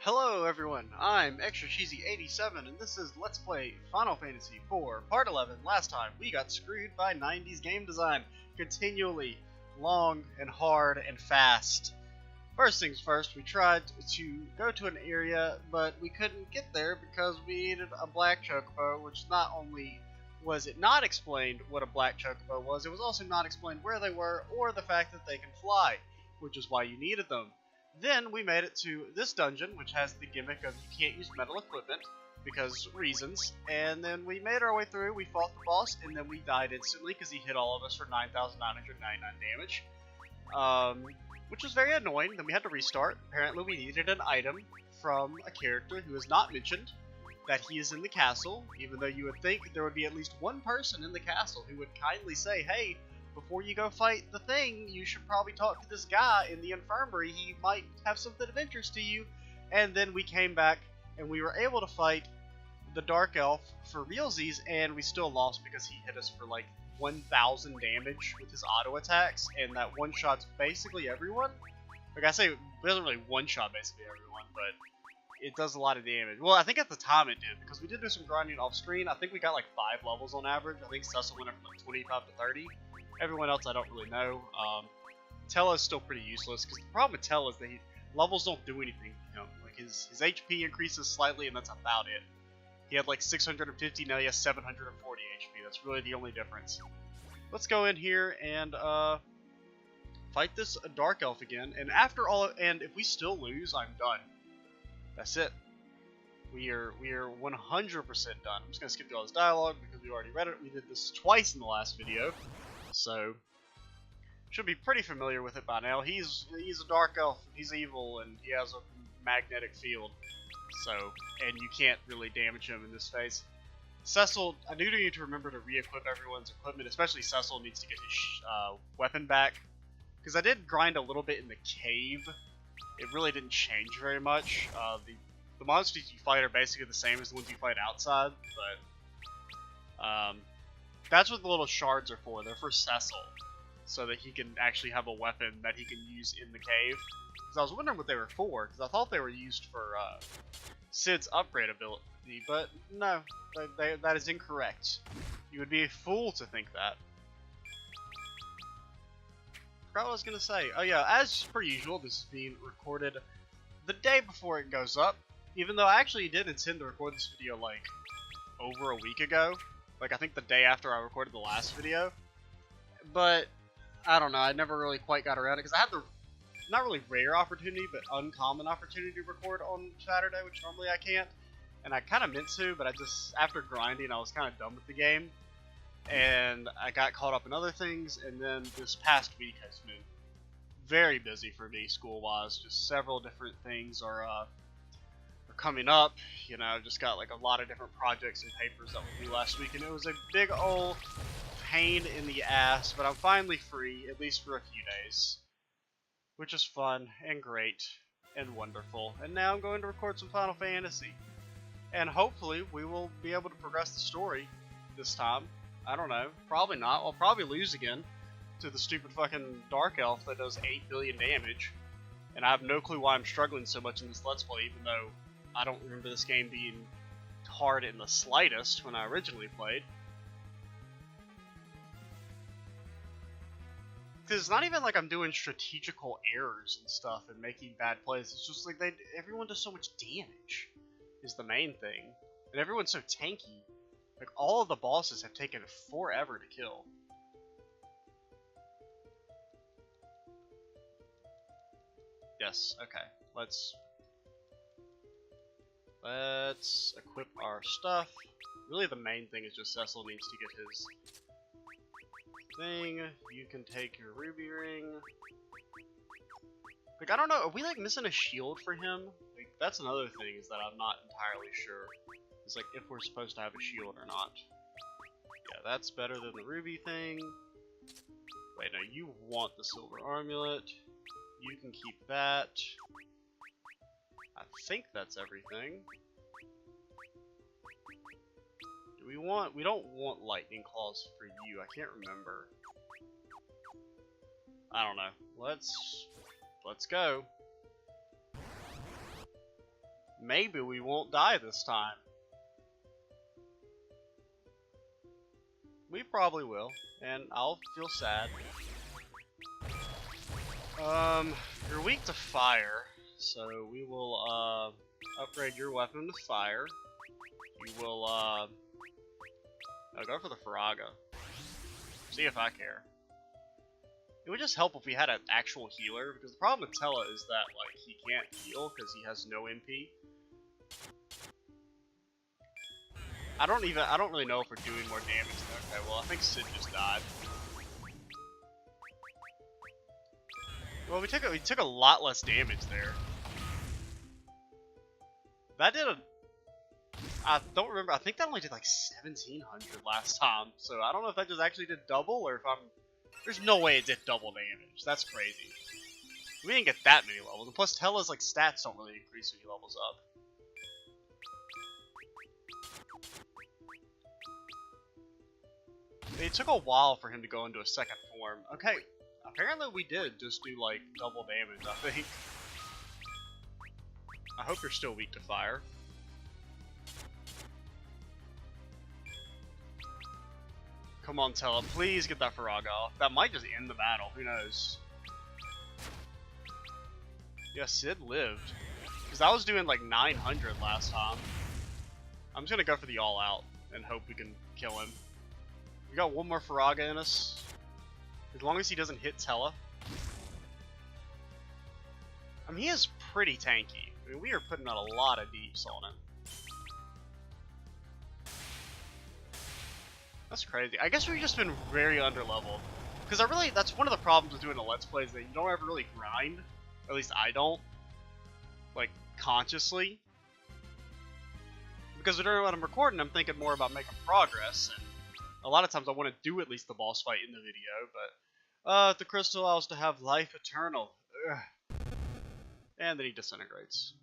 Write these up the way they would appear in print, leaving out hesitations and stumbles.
Hello everyone, I'm Extra Cheesy 87 and this is Let's Play Final Fantasy IV Part 11. Last time we got screwed by 90s game design. Continually long and hard and fast. First things first, we tried to go to an area, but we couldn't get there because we needed a black chocobo, which not only was it not explained what a black chocobo was, it was also not explained where they were or the fact that they can fly, which is why you needed them. Then we made it to this dungeon, which has the gimmick of you can't use metal equipment, because reasons, and then we made our way through, we fought the boss, and then we died instantly because he hit all of us for 9,999 damage, which was very annoying. Then we had to restart. Apparently we needed an item from a character who is not mentioned, that he is in the castle, even though you would think there would be at least one person in the castle who would kindly say, hey, before you go fight the thing, you should probably talk to this guy in the infirmary. He might have something of interest to you. And then we came back, and we were able to fight the Dark Elf for realsies, and we still lost because he hit us for like 1,000 damage with his auto attacks, and that one-shots basically everyone. Like I say, it doesn't really one-shot basically everyone, but it does a lot of damage. Well, I think at the time it did, because we did do some grinding off-screen. I think we got like 5 levels on average. I think Cecil went up from like 25 to 30. Everyone else I don't really know. Tellah is still pretty useless, because the problem with Tellah is that levels don't do anything to him. Like his HP increases slightly, and that's about it. He had like 650, now he has 740 HP. That's really the only difference. Let's go in here and fight this Dark Elf again. And after all, and if we still lose, I'm done. That's it. We are 100% done. I'm just gonna skip through all this dialogue because we already read it. We did this twice in the last video. So, should be pretty familiar with it by now. He's a Dark Elf, he's evil, and he has a magnetic field. So, and you can't really damage him in this phase. Cecil, I do need to remember to re-equip everyone's equipment, especially Cecil needs to get his weapon back. Because I did grind a little bit in the cave. It really didn't change very much. The monsters you fight are basically the same as the ones you fight outside, but that's what the little shards are for. They're for Cecil, so that he can actually have a weapon that he can use in the cave. Because I was wondering what they were for, because I thought they were used for Cid's upgrade ability, but no, that is incorrect. You would be a fool to think that. I forgot what I was going to say. Oh yeah, as per usual, this is being recorded the day before it goes up, even though I actually did intend to record this video like over a week ago. Like, I think the day after I recorded the last video. But, I don't know, I never really quite got around it, because I had the, not really rare opportunity, but uncommon opportunity to record on Saturday, which normally I can't. And I kind of meant to, but I just, after grinding, I was kind of done with the game. And I got caught up in other things, and then this past week has been very busy for me, school-wise. Just several different things are coming up. You know, I've just got like a lot of different projects and papers that we do last week, and it was a big old pain in the ass, but I'm finally free, at least for a few days, which is fun and great and wonderful. And now I'm going to record some Final Fantasy, and hopefully we will be able to progress the story this time. I don't know, probably not. I'll probably lose again to the stupid fucking Dark Elf that does 8 billion damage, and I have no clue why I'm struggling so much in this Let's Play, even though I don't remember this game being hard in the slightest when I originally played. Because it's not even like I'm doing strategical errors and stuff and making bad plays. It's just like everyone does so much damage is the main thing. And everyone's so tanky. Like, all of the bosses have taken forever to kill. Yes, okay. Let's equip our stuff. Really the main thing is just Cecil needs to get his thing. You can take your ruby ring. Like, I don't know, are we like missing a shield for him? Like, that's another thing, is that I'm not entirely sure. It's like if we're supposed to have a shield or not. Yeah, that's better than the ruby thing. Wait, no, you want the silver amulet. You can keep that. I think that's everything. We don't want lightning claws for you. I can't remember. I don't know. Let's go. maybe we won't die this time. We probably will, and I'll feel sad. You're weak to fire, so we will, upgrade your weapon to fire. You will, I'll go for the Faraga. See if I care. It would just help if we had an actual healer, because the problem with Tellah is that, like, he can't heal because he has no MP. I don't really know if we're doing more damage. Okay, well, I think Sid just died. Well, we took a lot less damage there. That did I don't remember. I think that only did like 1700 last time. So I don't know if that just actually did double or if there's no way it did double damage. That's crazy. We didn't get that many levels. And plus, Tellah's like stats don't really increase when he levels up. It took a while for him to go into a second form. Okay, apparently we did just do like double damage, I think. I hope you're still weak to fire. Come on, Tellah, please get that Faraga off. That might just end the battle, who knows. Yeah, Sid lived. Because I was doing like 900 last time. I'm just gonna go for the all-out and hope we can kill him. We got one more Faraga in us. As long as he doesn't hit Tellah. I mean, he is pretty tanky. I mean, we are putting out a lot of deeps on him. That's crazy. I guess we've just been very underleveled. Because that's one of the problems with doing a Let's Play is that you don't ever really grind. Or at least I don't. Like, consciously. Because during when I'm recording, I'm thinking more about making progress. And a lot of times I want to do at least the boss fight in the video. But, the crystal allows to have life eternal. Ugh. And then he disintegrates.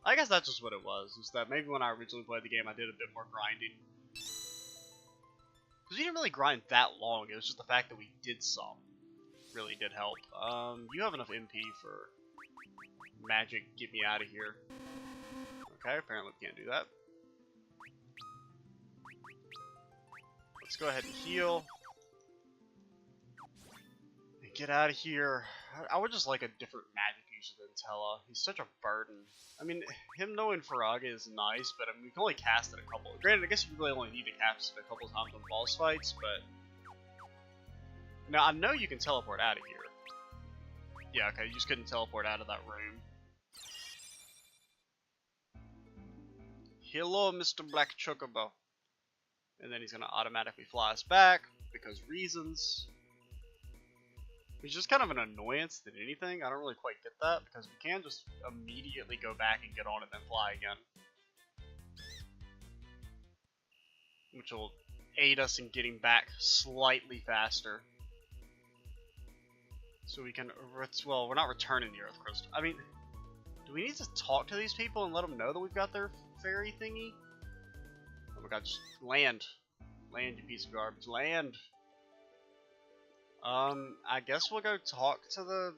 I guess that's just what it was. Is that maybe when I originally played the game, I did a bit more grinding. Because we didn't really grind that long, it was just the fact that we did some. Really did help. You have enough MP for magic, get me out of here. Okay, apparently we can't do that. Let's go ahead and heal. And get out of here. I would just like a different magic user than Tellah. He's such a burden. I mean, him knowing Faraga is nice, but I mean, we can only cast it a couple. Granted, I guess you really only need to cast it a couple times on boss fights, but now I know you can teleport out of here. Yeah, okay, you just couldn't teleport out of that room. Hello, Mr. Black Chocobo. And then he's gonna automatically fly us back because reasons. Which is just kind of an annoyance than anything. I don't really quite get that because we can just immediately go back and get on and then fly again. Which will aid us in getting back slightly faster. So we can, well, we're not returning the Earth Crystal. I mean, do we need to talk to these people and let them know that we've got their fairy thingy? Oh my god, just land. Land, you piece of garbage. Land! I guess we'll go talk to the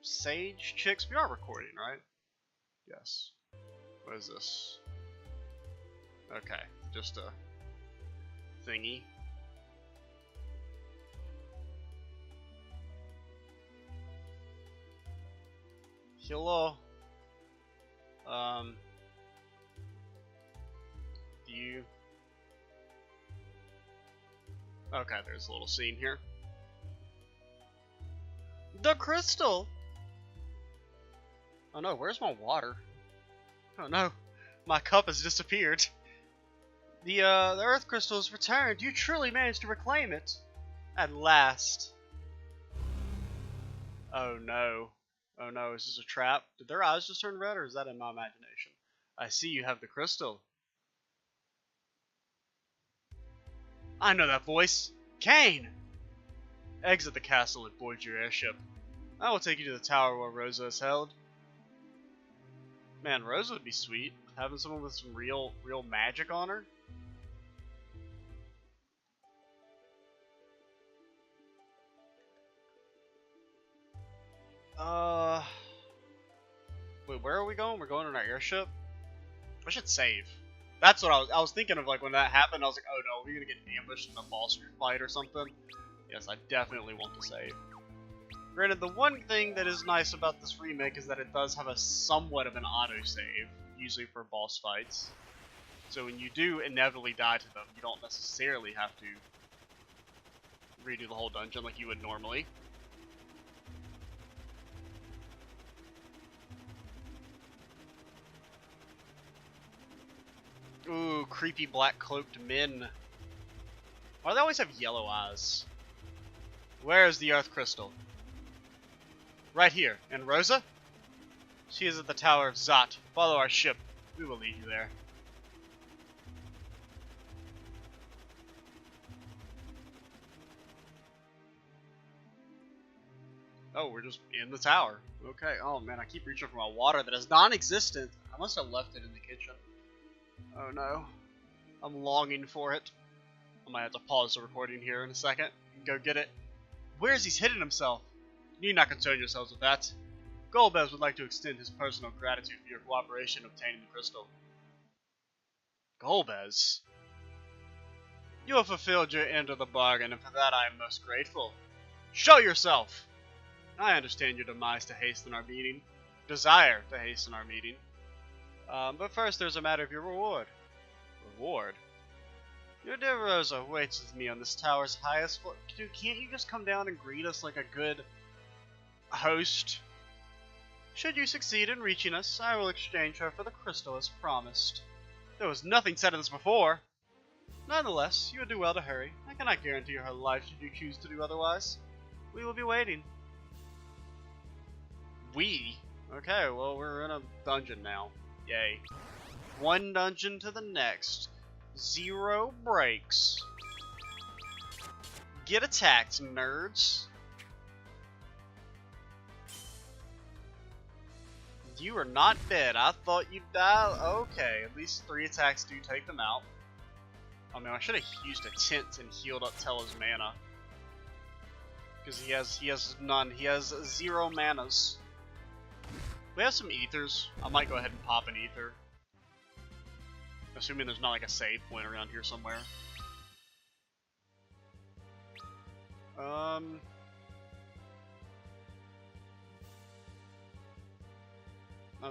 sage chicks. We are recording, right? Yes. What is this? Okay, just a thingy. Hello. Do you... Okay, there's a little scene here. The crystal! Oh no, where's my water? Oh no, my cup has disappeared. The earth crystal has returned. You truly managed to reclaim it. At last. Oh no. Oh no, is this a trap? Did their eyes just turn red, or is that in my imagination? I see you have the crystal. I know that voice. Kane! Exit the castle and board your airship. I will take you to the tower where Rosa is held. Man, Rosa would be sweet. Having someone with some real magic on her. Wait, where are we going? We're going on our airship? I should save. That's what I was thinking of, like, when that happened, I was like, oh no, we're gonna get ambushed in a boss fight or something. Yes, I definitely want to save. Granted, the one thing that is nice about this remake is that it does have a somewhat of an autosave, usually for boss fights. So when you do inevitably die to them, you don't necessarily have to redo the whole dungeon like you would normally. Ooh, creepy black cloaked men. Why do they always have yellow eyes? Where is the Earth Crystal? Right here. And Rosa? She is at the Tower of Zot. Follow our ship. We will lead you there. Oh, we're just in the tower. Okay. Oh man, I keep reaching for my water that is non-existent. I must have left it in the kitchen. Oh no. I'm longing for it. I might have to pause the recording here in a second and go get it. Where is he hidden himself? You need not concern yourselves with that. Golbez would like to extend his personal gratitude for your cooperation obtaining the crystal. Golbez? You have fulfilled your end of the bargain, and for that I am most grateful. Show yourself! I understand your demise to hasten our meeting. Desire to hasten our meeting. But first there's a matter of your reward. Reward? Your dear Rosa waits with me on this tower's highest floor. Dude, can't you just come down and greet us like a good host? Should you succeed in reaching us, I will exchange her for the crystal as promised. There was nothing said of this before. Nonetheless, you would do well to hurry. I cannot guarantee her life should you choose to do otherwise. We will be waiting. We? Okay, well, we're in a dungeon now. Yay. One dungeon to the next. 0 breaks. Get attacked, nerds. You are not dead. I thought you'd die. Okay, at least 3 attacks do take them out. Oh man, I should have used a tent and healed up Tellah's mana. Because he has none. He has 0 manas. We have some ethers. I might go ahead and pop an ether. Assuming there's not like a save point around here somewhere. I'm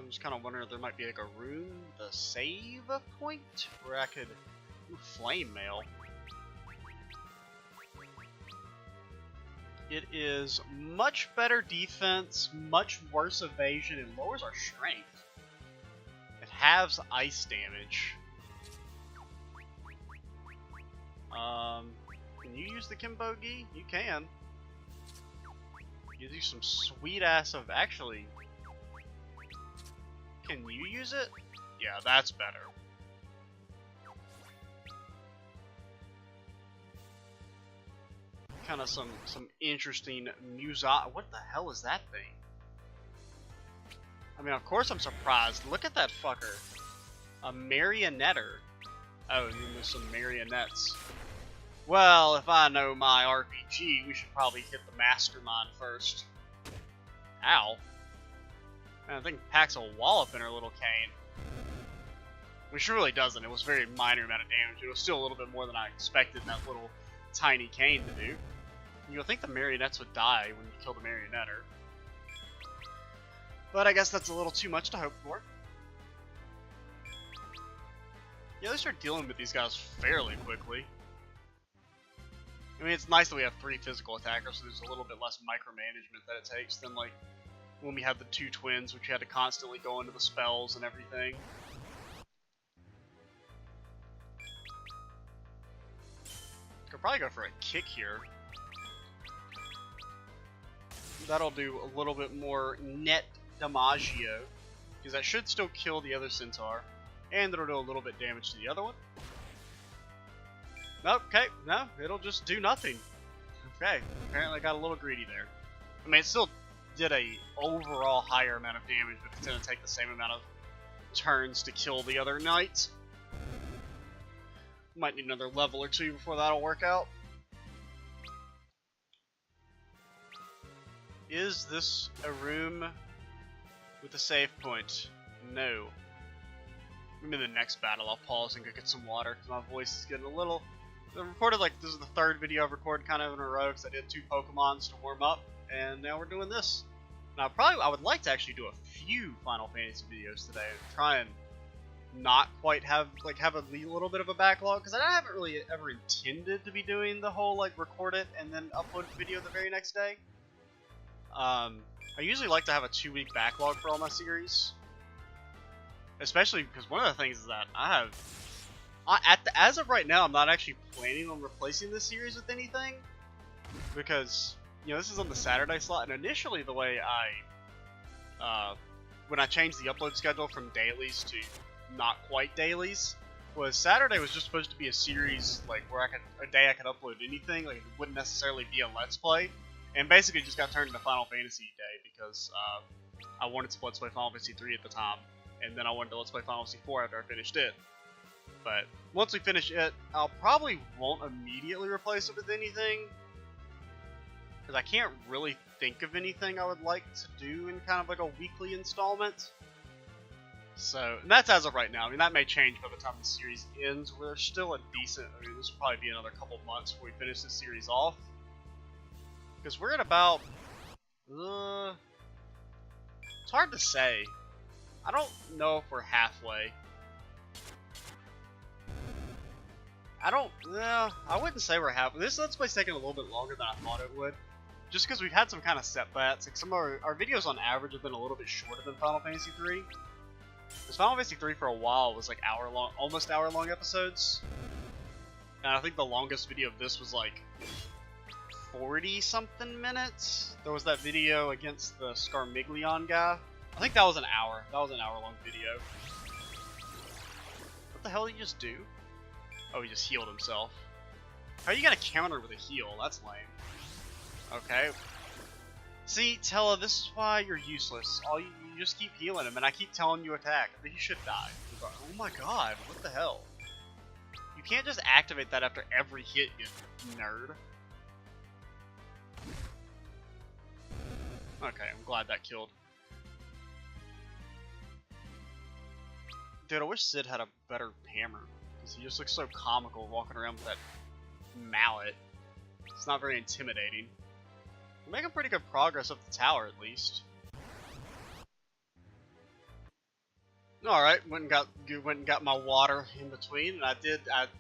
just kind of wondering if there might be like a room, the save point, where I could do flame mail. It is much better defense, much worse evasion, and lowers our strength. It halves ice damage. Can you use the Kimbogi? You can. Gives you some sweet ass of actually. Can you use it? Yeah, that's better. Kind of some interesting music. What the hell is that thing? I mean, of course I'm surprised. Look at that fucker. A marionetter. Oh, and then there's some marionettes. Well, if I know my RPG, we should probably hit the mastermind first. Ow. Man, that thing packs a wallop in her little cane. Which really doesn't. It was a very minor amount of damage. It was still a little bit more than I expected that little tiny cane to do. You'll think the marionettes would die when you kill the marionetter. But I guess that's a little too much to hope for. Yeah, they start dealing with these guys fairly quickly. I mean, it's nice that we have 3 physical attackers, so there's a little bit less micromanagement that it takes than like when we had the 2 twins, which you had to constantly go into the spells and everything. Could probably go for a kick here. That'll do a little bit more net damaggio, because that should still kill the other centaur, and it'll do a little bit damage to the other one. Okay, no, it'll just do nothing. Okay, apparently I got a little greedy there. I mean, it still did a overall higher amount of damage, but it's going to take the same amount of turns to kill the other knight. Might need another level or 2 before that'll work out. Is this a room with a save point. No. Maybe in the next battle I'll pause and go get some water because my voice is getting a little... I recorded like, this is the third video I've recorded kind of in a row because I did 2 Pokemons to warm up, and now we're doing this. Now I would like to actually do a few Final Fantasy videos today and try and not quite have a little bit of a backlog, because I haven't really ever intended to be doing the whole like record it and then upload the video the very next day. I usually like to have a 2-week backlog for all my series. Especially because one of the things is that as of right now, I'm not actually planning on replacing this series with anything, because this is on the Saturday slot, and initially the way when I changed the upload schedule from dailies to not quite dailies, was Saturday was just supposed to be a series like where a day I could upload anything, like it wouldn't necessarily be a Let's Play, and basically just got turned into Final Fantasy Day because I wanted to Let's Play Final Fantasy 3 at the time. And then I wanted to Let's Play Final Fantasy 4 after I finished it. But once we finish it, I'll probably won't immediately replace it with anything, because I can't really think of anything I would like to do in kind of like a weekly installment. So, and that's as of right now. I mean, that may change by the time the series ends. We're still a decent... I mean, this will probably be another couple months before we finish this series off. Because we're at about... it's hard to say. I don't know if we're halfway. I wouldn't say we're halfway. This Let's Play's taking a little bit longer than I thought it would. Just because we've had some kind of setbacks. Like some of our videos on average have been a little bit shorter than Final Fantasy 3. Because Final Fantasy 3 for a while was like almost hour-long episodes. And I think the longest video of this was like 40-something minutes. There was that video against the Scarmiglion guy. I think that was an hour. That was an hour-long video. What the hell did he just do? Oh, he just healed himself. How are you gonna counter with a heal? That's lame. Okay. See, Tellah, this is why you're useless. You just keep healing him, and I keep telling you attack. He should die. Oh my god, what the hell? You can't just activate that after every hit, you nerd. Okay, I'm glad that killed. Dude, I wish Sid had a better hammer, because he just looks so comical walking around with that mallet. It's not very intimidating. We're making pretty good progress up the tower, at least. Alright, went and got my water in between, and I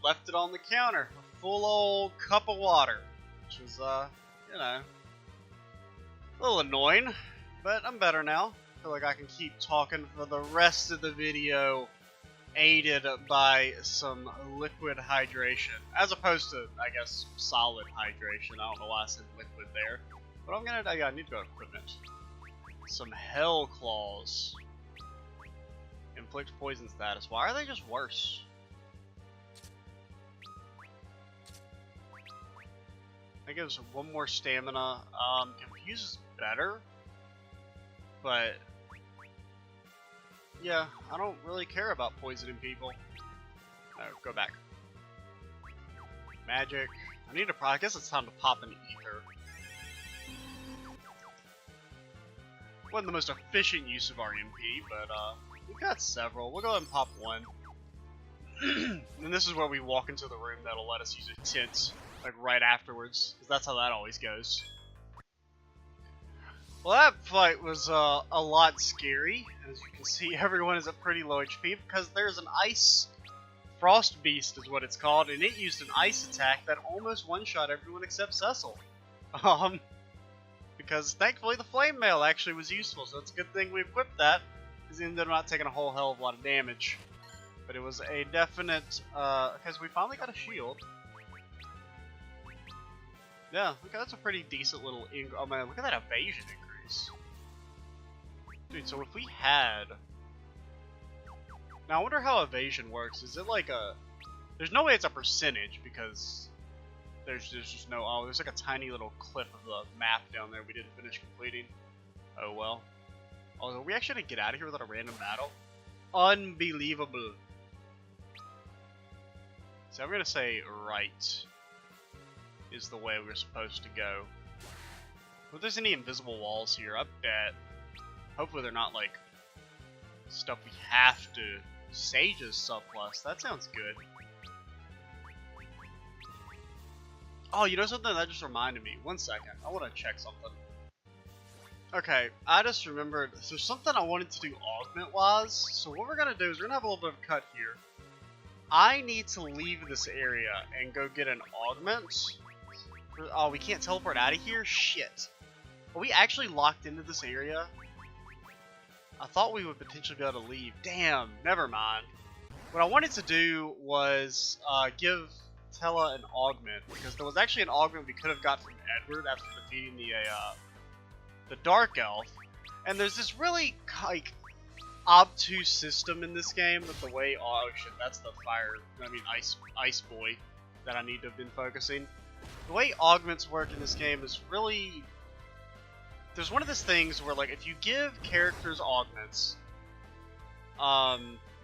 left it on the counter. A full old cup of water. Which was, a little annoying, but I'm better now. I feel like I can keep talking for the rest of the video, aided by some liquid hydration, as opposed to, I guess, solid hydration. I don't know why I said liquid there, but I need to go to equipment. Some Hell Claws. Inflict poison status. Why are they just worse? That gives one more stamina. Confuse is better, but yeah, I don't really care about poisoning people. No, go back. Magic. I guess it's time to pop an ether. Wasn't the most efficient use of our MP, but we've got several. We'll go ahead and pop one. And this is where we walk into the room that'll let us use a tent, like right afterwards, because that's how that always goes. Well, that fight was a lot scary. As you can see, everyone is at pretty low HP because there's an ice frost beast, is what it's called, and it used an ice attack that almost one-shot everyone except Cecil. Because thankfully the flame mail actually was useful, so it's a good thing we equipped that, because he ended up not taking a whole hell of a lot of damage. But it was a definite, because we finally got a shield. Yeah, look, that's a pretty decent little oh man, look at that evasion increase. Dude, so if we had... Now I wonder how evasion works. Is it like a... There's no way it's a percentage, because there's just no... Oh, there's like a tiny little clip of the map down there we didn't finish completing. Oh well. Oh, are we actually gonna get out of here without a random battle? Unbelievable. So I'm gonna say right is the way we're supposed to go. If there's any invisible walls here, I bet. Hopefully they're not like stuff we have to. Sage's surplus. That sounds good. Oh, you know something? That just reminded me. 1 second. I want to check something. Okay, I just remembered. There's something I wanted to do augment-wise. So what we're going to do is we're going to have a little bit of a cut here. I need to leave this area and go get an augment. Oh, we can't teleport out of here? Shit. Are we actually locked into this area? I thought we would potentially be able to leave. Damn, never mind. What I wanted to do was give Tellah an augment, because there was actually an augment we could have got from Edward after defeating the Dark Elf. And there's this really, like, obtuse system in this game with the way, oh shit, that's the ice boy that I need to have been focusing. The way augments work in this game is really, there's one of those things where, like, if you give characters augments,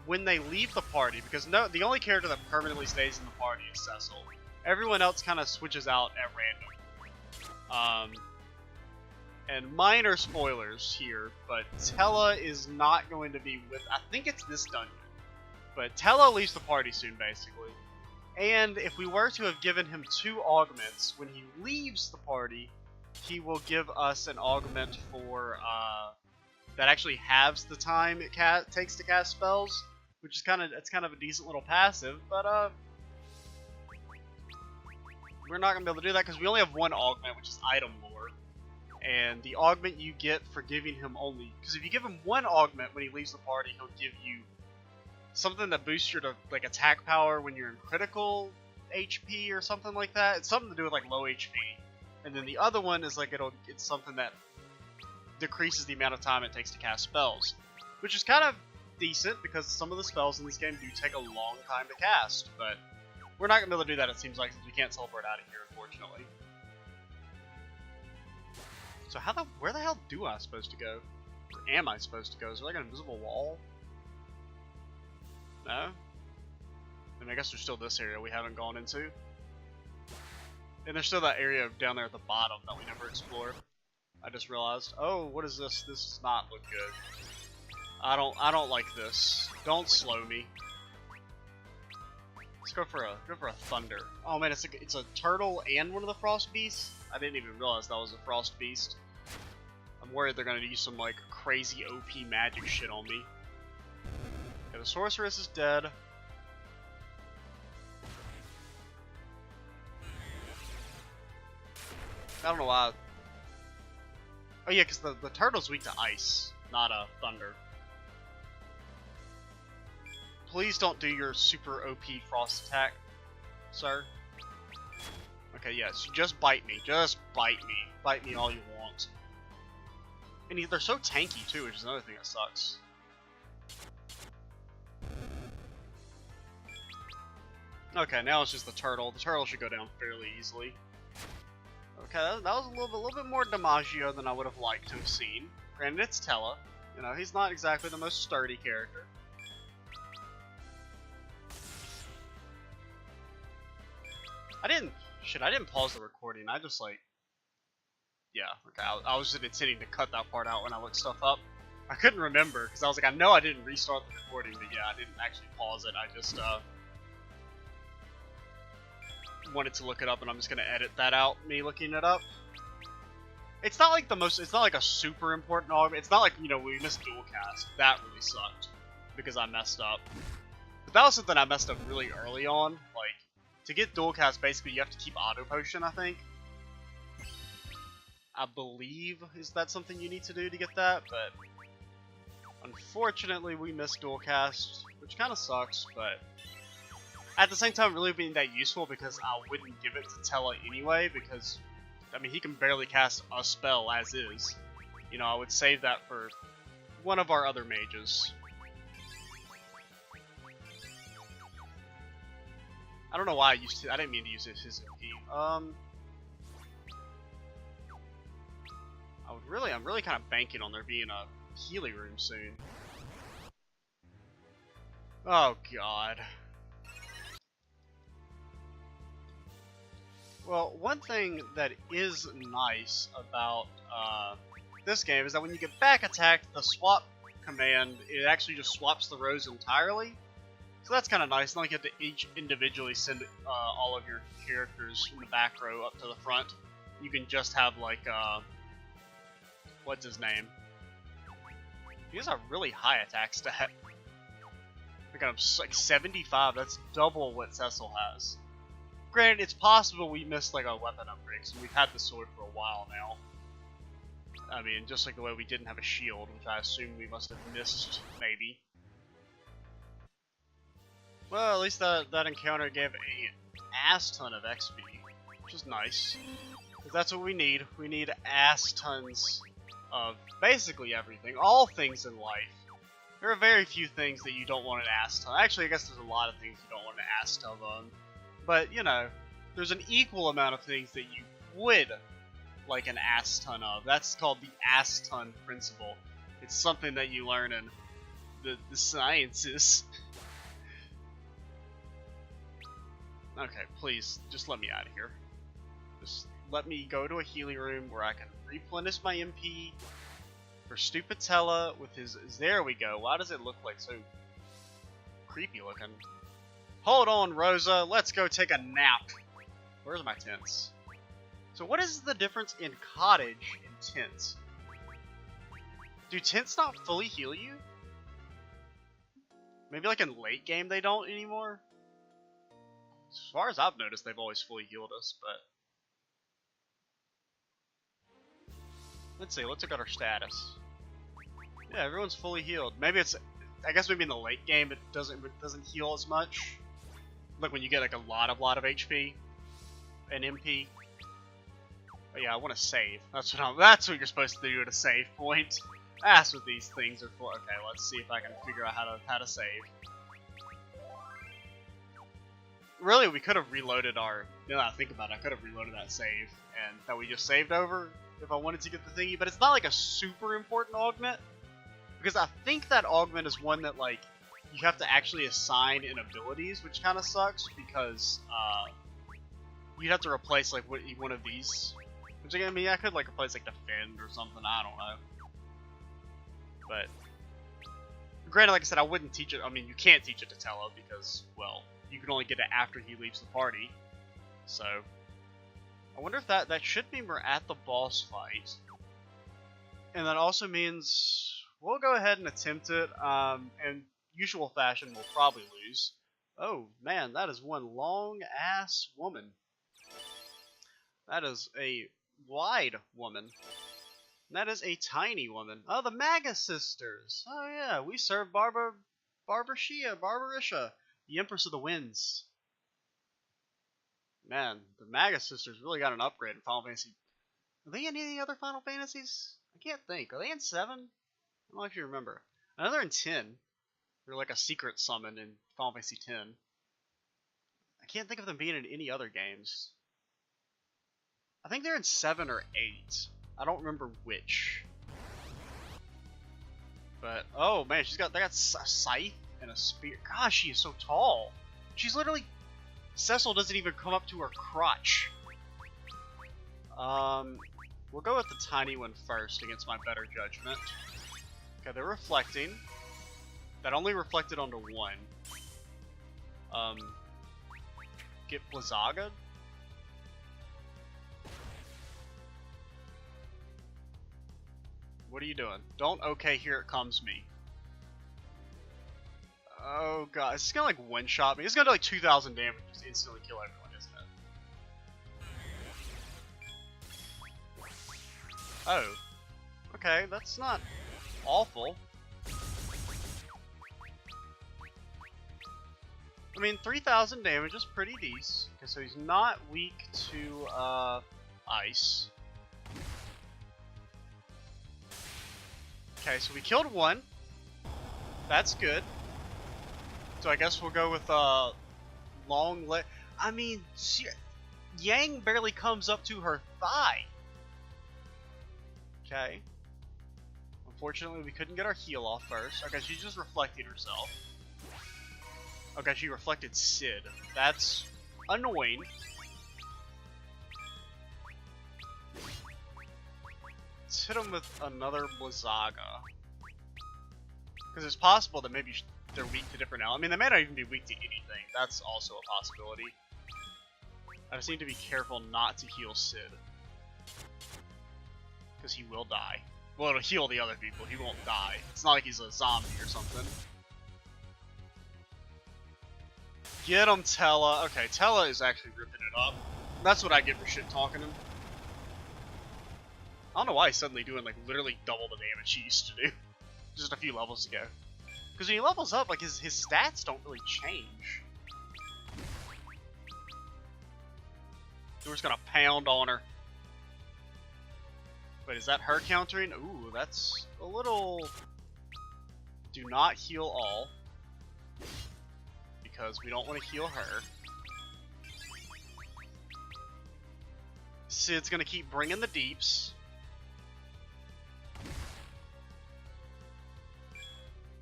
when they leave the party, because the only character that permanently stays in the party is Cecil. Everyone else kind of switches out at random. And minor spoilers here, but Tellah is not going to be with, I think it's this dungeon, but Tellah leaves the party soon, basically. And if we were to have given him 2 augments, when he leaves the party, he will give us an augment for, that actually halves the time it takes to cast spells, which is kind of a decent little passive, but, we're not going to be able to do that because we only have 1 augment, which is item lore. And the augment you get for giving him only, because if you give him 1 augment when he leaves the party, he'll give you something that boosts your like attack power when you're in critical HP or something like that. It's something to do with like low HP. And then the other one is like it's something that decreases the amount of time it takes to cast spells, which is kind of decent because some of the spells in this game do take a long time to cast. But we're not gonna be able to do that, it seems like, since we can't teleport out of here, unfortunately. So where the hell do I supposed to go? Or am I supposed to go? Is there like an invisible wall? No? I mean, I guess there's still this area we haven't gone into. And there's still that area down there at the bottom that we never explored. I just realized. Oh, what is this? This does not look good. I don't like this. Don't slow me. Let's go for a thunder. Oh man, it's a turtle and one of the frost beasts. I didn't even realize that was a frost beast. I'm worried they're gonna use some like crazy OP magic shit on me. Okay, the sorceress is dead. I don't know why. Oh yeah, because the turtle's weak to ice, not thunder. Please don't do your super OP frost attack, sir. Okay, yes, just bite me. Just bite me. Bite me all you want. And they're so tanky too, which is another thing that sucks. Okay, now it's just the turtle. The turtle should go down fairly easily. Okay, that was a little bit more DiMaggio than I would have liked to have seen. Granted, it's Tellah. You know, he's not exactly the most sturdy character. I didn't pause the recording. I just like, yeah, okay. I was just intending to cut that part out when I looked stuff up. I couldn't remember because I was like, I know I didn't restart the recording, but yeah, I didn't actually pause it. I just wanted to look it up, and I'm just gonna edit that out. Me looking it up. It's not like it's not like a super important augment. It's not like, you know, we missed dual cast. That really sucked because I messed up. But that was something I messed up really early on. Like, to get dual cast, basically you have to keep auto potion, I think. I believe is that something you need to do to get that, but unfortunately we missed dual cast, which kind of sucks, but at the same time really being that useful because I wouldn't give it to Tellah anyway, because I mean he can barely cast a spell as is. You know, I would save that for one of our other mages. I don't know why I didn't mean to use his MP. I'm really kind of banking on there being a Healy room soon. Oh god. Well, one thing that is nice about this game is that when you get back attacked, the swap command, it actually just swaps the rows entirely. So that's kind of nice. Not like you have to each individually send all of your characters in the back row up to the front. You can just have like, what's his name? He has a really high attack stat. I got him like 75. That's double what Cecil has. Granted, it's possible we missed like a weapon upgrade, so we've had the sword for a while now. I mean, just like the way we didn't have a shield, which I assume we must have missed, maybe. Well, at least that encounter gave a ass ton of XP, which is nice. Because that's what we need. We need ass tons of basically everything. All things in life. There are very few things that you don't want an ass ton. Actually, I guess there's a lot of things you don't want an ass ton on. But, you know, there's an equal amount of things that you would like an ass ton of. That's called the ass ton principle. It's something that you learn in the sciences. Okay, please, just let me out of here. Just let me go to a healing room where I can replenish my MP. For stupid Tellah with his... There we go. Why does it look like so creepy looking? Hold on, Rosa. Let's go take a nap. Where's my tents? So what is the difference in cottage and tents? Do tents not fully heal you? Maybe like in late game they don't anymore? As far as I've noticed, they've always fully healed us, but... Let's see, let's look at our status. Yeah, everyone's fully healed. Maybe it's... I guess maybe in the late game it doesn't heal as much. Like when you get like a lot of HP and MP. But yeah, I want to save. That's what you're supposed to do at a save point. That's what these things are for. Okay, let's see if I can figure out how to save. Really, we could have reloaded our... Now that I think about it, I could have reloaded that save and that we just saved over if I wanted to get the thingy. But it's not like a super important augment. Because I think that augment is one that, like, you have to actually assign in abilities, which kind of sucks because you'd have to replace, like, one of these. Which, again, I mean, I could, like, replace, like, Defend or something, I don't know. But, granted, like I said, I wouldn't teach it. I mean, you can't teach it to Tellah because, well, you can only get it after he leaves the party. So, I wonder if that should mean we're at the boss fight. And that also means we'll go ahead and attempt it. In usual fashion, we'll probably lose. Oh, man, that is one long-ass woman. That is a wide woman. And that is a tiny woman. Oh, the Maga Sisters. Oh, yeah, we serve Barbarisha, the Empress of the Winds. Man, the Maga Sisters really got an upgrade in Final Fantasy. Are they in any other Final Fantasies? I can't think. Are they in 7? I don't know if you remember. I know they're in 10. They're like a secret summon in Final Fantasy 10. I can't think of them being in any other games. I think they're in 7 or 8. I don't remember which. But, oh man, they got a scythe and a spear. Gosh, she is so tall. She's literally... Cecil doesn't even come up to her crotch. We'll go with the tiny one first against my better judgment. Okay, they're reflecting. That only reflected onto one. Get Blizzaga? What are you doing? Don't okay, here it comes me. Oh god, it's gonna like one-shot me. It's gonna do like 2,000 damage and just instantly kill everyone, isn't it? Oh. Okay, that's not awful. I mean, 3,000 damage is pretty decent. Okay, so he's not weak to ice. Okay, so we killed one. That's good. So I guess we'll go with long leg. I mean, Yang barely comes up to her thigh. Okay. Unfortunately, we couldn't get our heal off first. Okay, she just reflected herself. Okay, she reflected Sid. That's annoying. Let's hit him with another Blizzaga. Because it's possible that maybe they're weak to different elements. I mean, they may not even be weak to anything. That's also a possibility. I just need to be careful not to heal Sid. Because he will die. Well, it'll heal the other people. He won't die. It's not like he's a zombie or something. Get him, Tellah. Okay, Tellah is actually ripping it up. That's what I get for shit-talking him. I don't know why he's suddenly doing, like, literally double the damage he used to do. Just a few levels ago. Because when he levels up, like, his stats don't really change. We're just gonna pound on her. Wait, is that her countering? Ooh, that's a little... Do not heal all. Because we don't want to heal her. Sid's gonna keep bringing the deeps.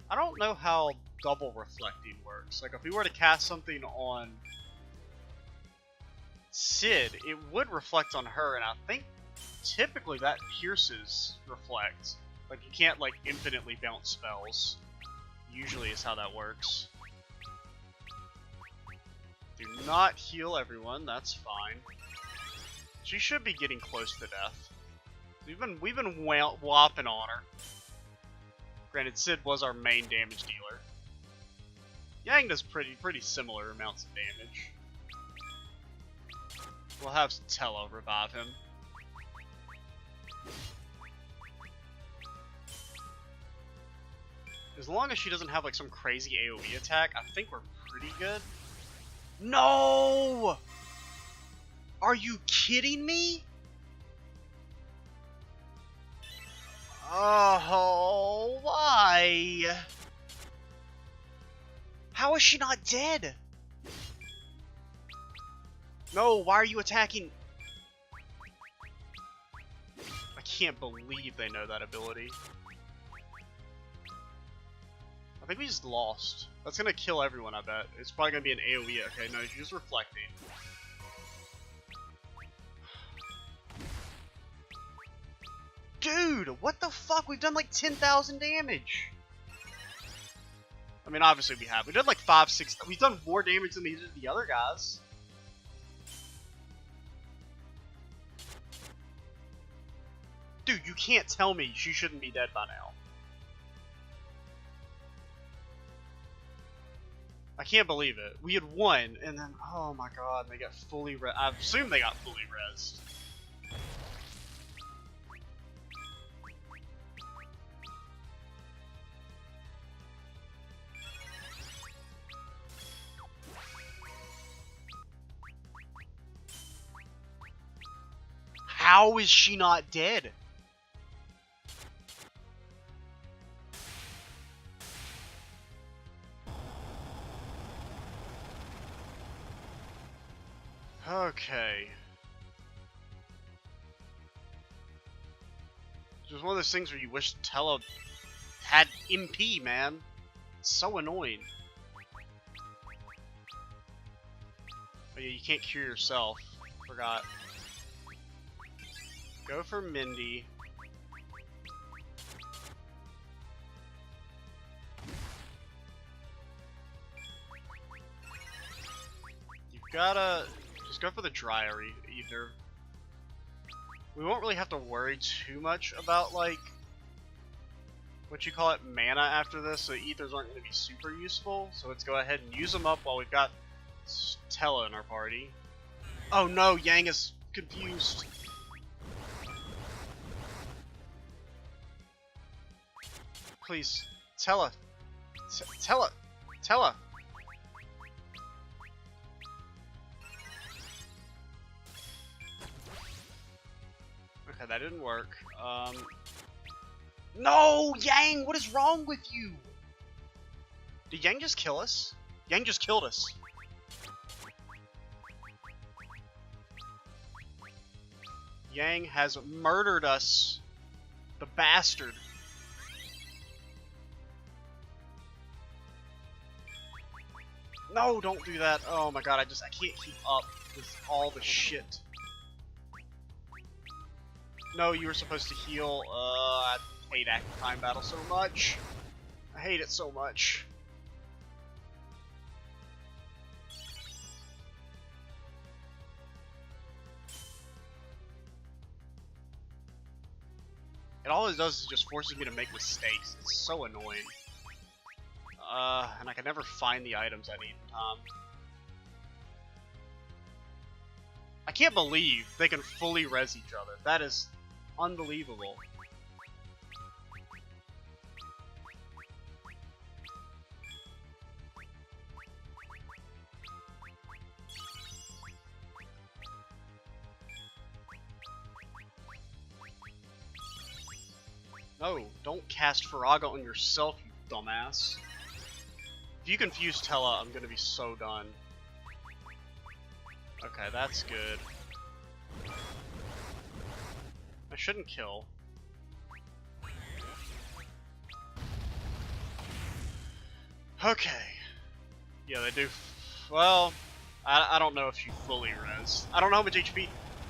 I don't know how double reflecting works. Like, if we were to cast something on Sid, it would reflect on her, and I think typically that pierces reflect. Like, you can't, like, infinitely bounce spells. Usually is how that works. Do not heal everyone, that's fine. She should be getting close to death. We've been whopping on her. Granted, Sid was our main damage dealer. Yang does pretty similar amounts of damage. We'll have Tellah revive him. As long as she doesn't have like some crazy AoE attack, I think we're pretty good. No! Are you kidding me? Oh, why? How is she not dead? No, why are you attacking? I can't believe they know that ability. I think we just lost. That's gonna kill everyone, I bet. It's probably gonna be an AoE. Okay, no, she's just reflecting. Dude, what the fuck? We've done like 10,000 damage. I mean, obviously we have. We've done like 5, 6. We've done more damage than they did the other guys. Dude, you can't tell me she shouldn't be dead by now. I can't believe it. We had won, and then, oh my god, they got fully I assume they got fully rezzed. How is she not dead? Okay. It's just one of those things where you wish Tellah had MP, man. It's so annoying. Oh yeah, you can't cure yourself. Forgot. Go for Mindy. You've gotta just go for the Dryery either. We won't really have to worry too much about like what you call it, mana after this, so ethers aren't going to be super useful. So let's go ahead and use them up while we've got Tellah in our party. Oh no, Yang is confused. Please, Tellah. Tellah. Tellah. Okay, that didn't work. No, Yang, what is wrong with you? Did Yang just kill us? Yang just killed us. Yang has murdered us. The bastard. No, don't do that. Oh my god, I can't keep up with all the shit. No, you were supposed to heal. I hate active time battle so much. I hate it so much. It always does is just forces me to make mistakes. It's so annoying. And I can never find the items I need in time. I can't believe they can fully res each other. That is unbelievable. No, don't cast Faraga on yourself, you dumbass. If you confuse Tellah, I'm gonna be so done. Okay, that's good. I shouldn't kill. Okay. Yeah, they do. Well, I don't know if she fully res. I don't know how much HP.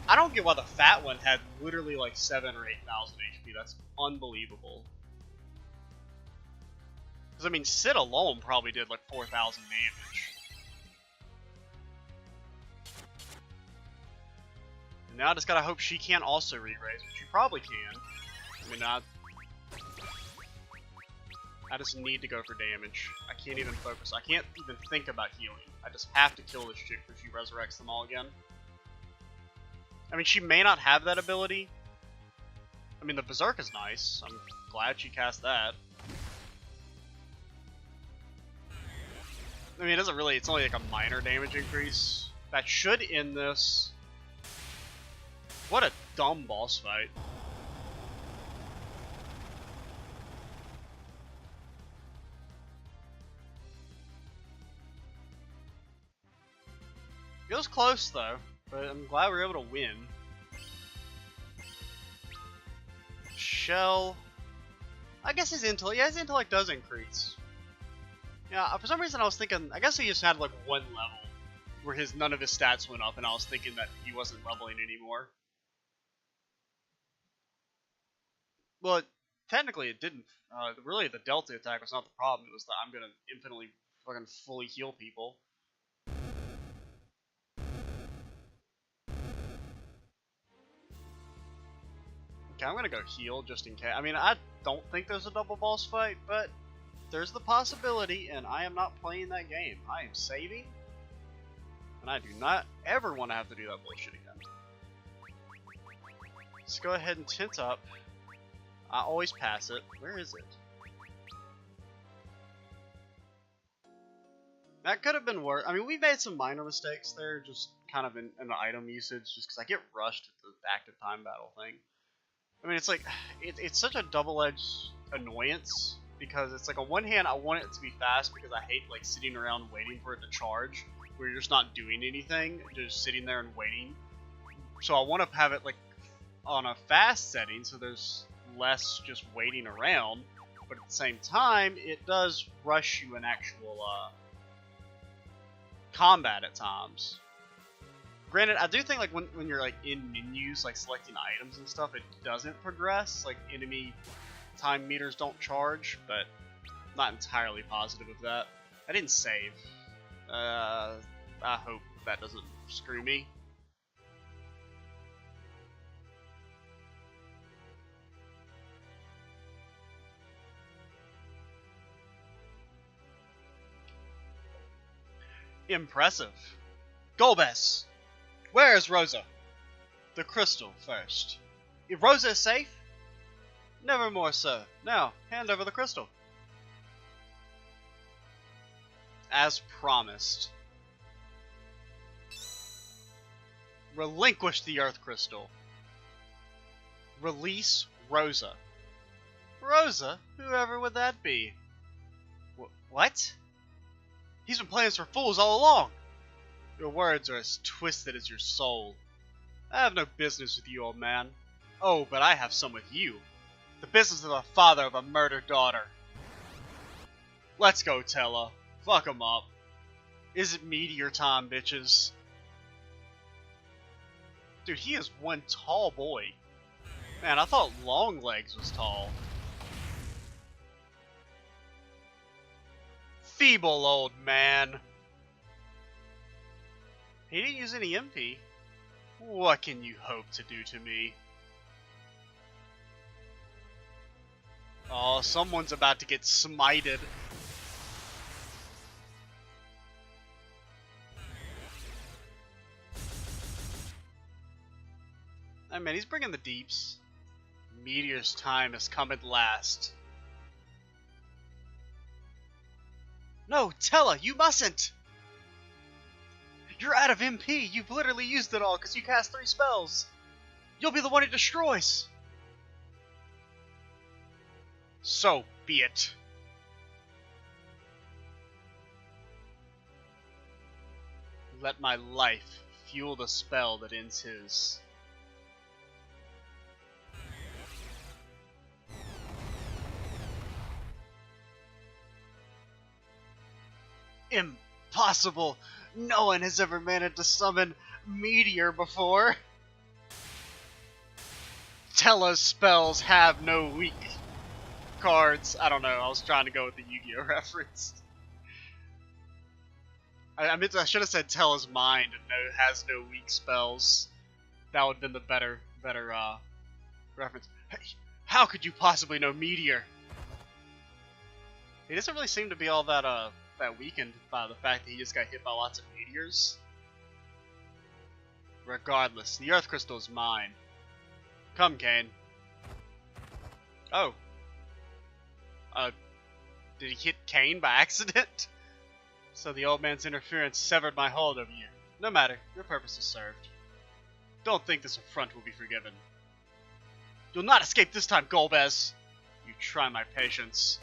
I don't get why the fat one had literally like 7,000 or 8,000 HP. That's unbelievable. Because I mean, Sid alone probably did like 4,000 damage. And now I just gotta hope she can't also re-raise, which she probably can. I mean, I just need to go for damage. I can't even focus. I can't even think about healing. I just have to kill this chick before she resurrects them all again. I mean, she may not have that ability. I mean, the Berserk is nice. I'm glad she cast that. I mean, it doesn't really, it's only like a minor damage increase. That should end this. What a dumb boss fight. Feels close though, but I'm glad we were able to win. Shell. I guess his intellect, yeah, his intellect does increase. Yeah, for some reason I was thinking, I guess he just had like one level where none of his stats went up, and I was thinking that he wasn't leveling anymore. Well, technically it didn't. Really, the Delta attack was not the problem. It was that I'm gonna infinitely fucking fully heal people. Okay, I'm gonna go heal just in case. I mean, I don't think there's a double boss fight, but there's the possibility, and I am not playing that game. I am saving, and I do not ever want to have to do that bullshit again. Let's go ahead and tint up. I always pass it. Where is it? That could have been worse. I mean, we made some minor mistakes there, just kind of in the item usage, just because I get rushed at the active time battle thing. I mean, it's like, it's such a double-edged annoyance, because it's like, on one hand, I want it to be fast, because I hate, like, sitting around waiting for it to charge, where you're just not doing anything, just sitting there and waiting. So I want to have it, like, on a fast setting, so there's less just waiting around, but at the same time, it does rush you in actual, combat at times. Granted, I do think like when you're like in menus, like selecting items and stuff, it doesn't progress. Like enemy time meters don't charge, but I'm not entirely positive of that. I didn't save. I hope that doesn't screw me. Impressive. Golbez! Where is Rosa? The crystal first. If Rosa is safe? Nevermore, sir. Now, hand over the crystal. As promised. Relinquish the earth crystal. Release Rosa. Rosa? Whoever would that be? What? He's been playing us for fools all along. Your words are as twisted as your soul. I have no business with you, old man. Oh, but I have some with you. The business of the father of a murdered daughter. Let's go, Tellah. Fuck him up. Is it Meteor time, bitches? Dude, he is one tall boy. Man, I thought Long Legs was tall. feeble old man. He didn't use any MP. What can you hope to do to me? Oh, someone's about to get smited. I mean, he's bringing the deeps. Meteor's time has come at last. No, Tellah, you mustn't! You're out of MP. You've literally used it all because you cast 3 spells. You'll be the one who destroys. So be it. Let my life fuel the spell that ends his. Impossible! No one has ever managed to summon Meteor before. Tellah's spells have no weak cards. I don't know, I was trying to go with the Yu-Gi-Oh reference. I should have said Tellah's mind has no weak spells. That would have been the better reference. Hey, how could you possibly know Meteor? He doesn't really seem to be all that weakened by the fact that he just got hit by lots of meteors. Regardless, the Earth Crystal is mine. Come, Kane. Oh. Did he hit Kane by accident? So the old man's interference severed my hold over you. No matter, your purpose is served. Don't think this affront will be forgiven. You'll not escape this time, Golbez! You try my patience.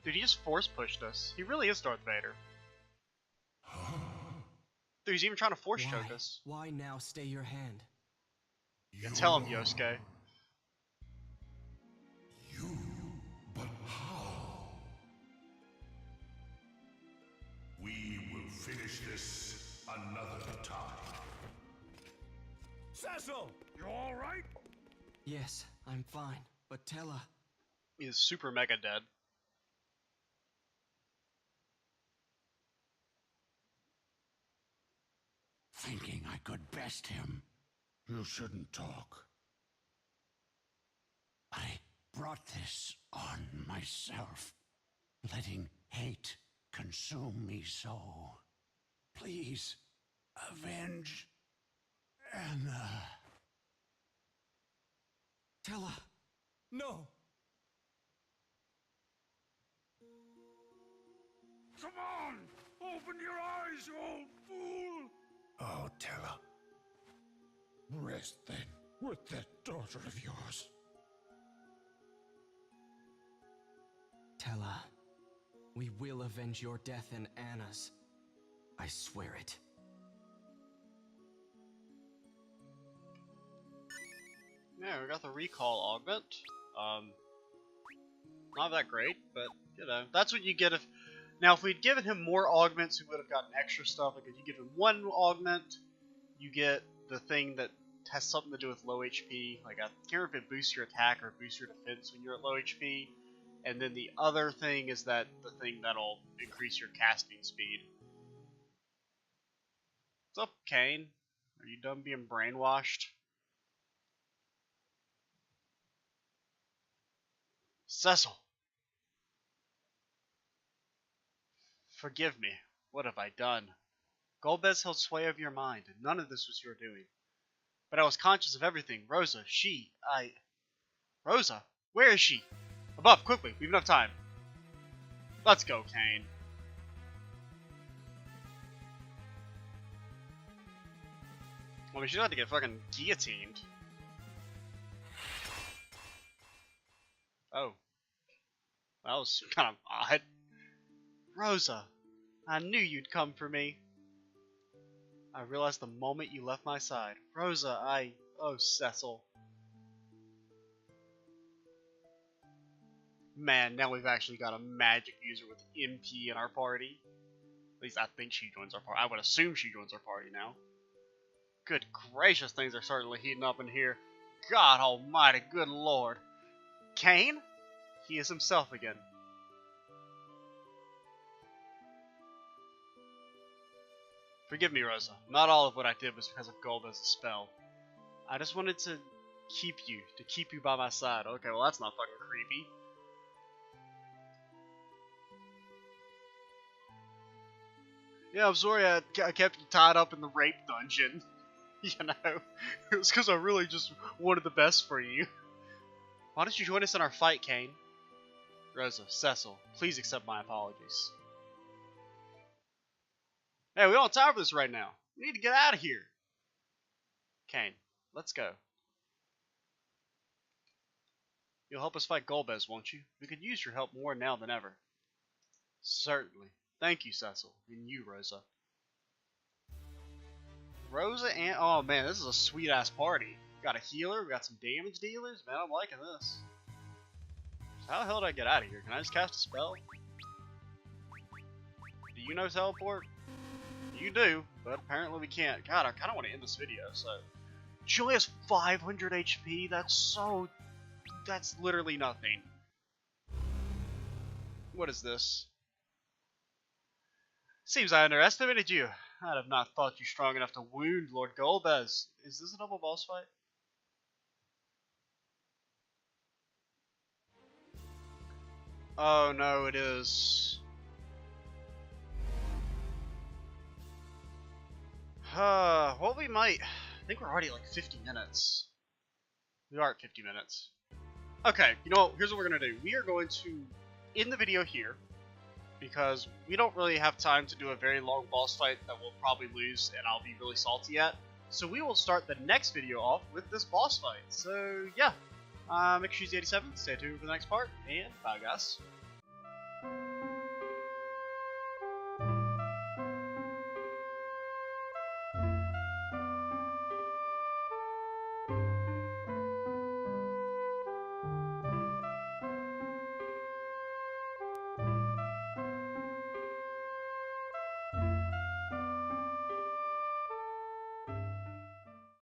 Dude, he just force pushed us. He really is Darth Vader. Dude, he's even trying to force choke us. Why now stay your hand? Yeah, tell him, Yosuke. You? But how? We will finish this another time. Cecil! You alright? Yes, I'm fine. But Tellah... He's super mega dead. Thinking I could best him. You shouldn't talk. I brought this on myself, letting hate consume me so. Please, avenge Anna. Tellah! No! Come on! Open your eyes, you old fool! Oh, Tellah. Rest then with that daughter of yours. Tellah, we will avenge your death and Anna's. I swear it. Yeah, we got the recall augment. Not that great, but you know, that's what you get if. Now, if we'd given him more augments, we would have gotten extra stuff. Like if you give him 1 augment, you get the thing that has something to do with low HP. Like I can't remember if it boosts your attack or boosts your defense when you're at low HP. And then the other thing is that the thing that'll increase your casting speed. What's up, Kane? Are you done being brainwashed? Cecil! Forgive me. What have I done? Golbez held sway over your mind, and none of this was your doing. But I was conscious of everything. Rosa, Rosa? Where is she? Above, quickly. We have enough time. Let's go, Kane. Well, we should have to get fucking guillotined. Oh. That was kind of odd. Rosa, I knew you'd come for me. I realized the moment you left my side. Rosa, oh, Cecil. Man, now we've actually got a magic user with MP in our party. At least I think she joins our party. I would assume she joins our party now. Good gracious, things are certainly heating up in here. God almighty, good lord. Kane? He is himself again. Forgive me, Rosa. Not all of what I did was because of Golbez's spell. I just wanted to keep you by my side. Okay, well that's not fucking creepy. Yeah, I'm sorry I kept you tied up in the rape dungeon. You know, it was because I really just wanted the best for you. Why don't you join us in our fight, Cain? Rosa, Cecil, please accept my apologies. Hey, we don't have time for this right now. We need to get out of here. Cain, let's go. You'll help us fight Golbez, won't you? We could use your help more now than ever. Certainly. Thank you, Cecil. And you, Rosa. Rosa and... Oh, man, this is a sweet-ass party. We got a healer. We got some damage dealers. Man, I'm liking this. So how the hell did I get out of here? Can I just cast a spell? Do you know teleport? You do, but apparently we can't. God, I kind of want to end this video, so... She only has 500 HP? That's literally nothing. What is this? Seems I underestimated you. I'd have not thought you strong enough to wound Lord Golbez. Is this a double boss fight? Oh no, it is. Well, we might. I think we're already like 50 minutes. We are at 50 minutes. Okay, you know what? Here's what we're gonna do. We are going to end the video here because we don't really have time to do a very long boss fight that we'll probably lose and I'll be really salty at. So we will start the next video off with this boss fight. So yeah, I'm Meteor 87. Stay tuned for the next part, and bye guys.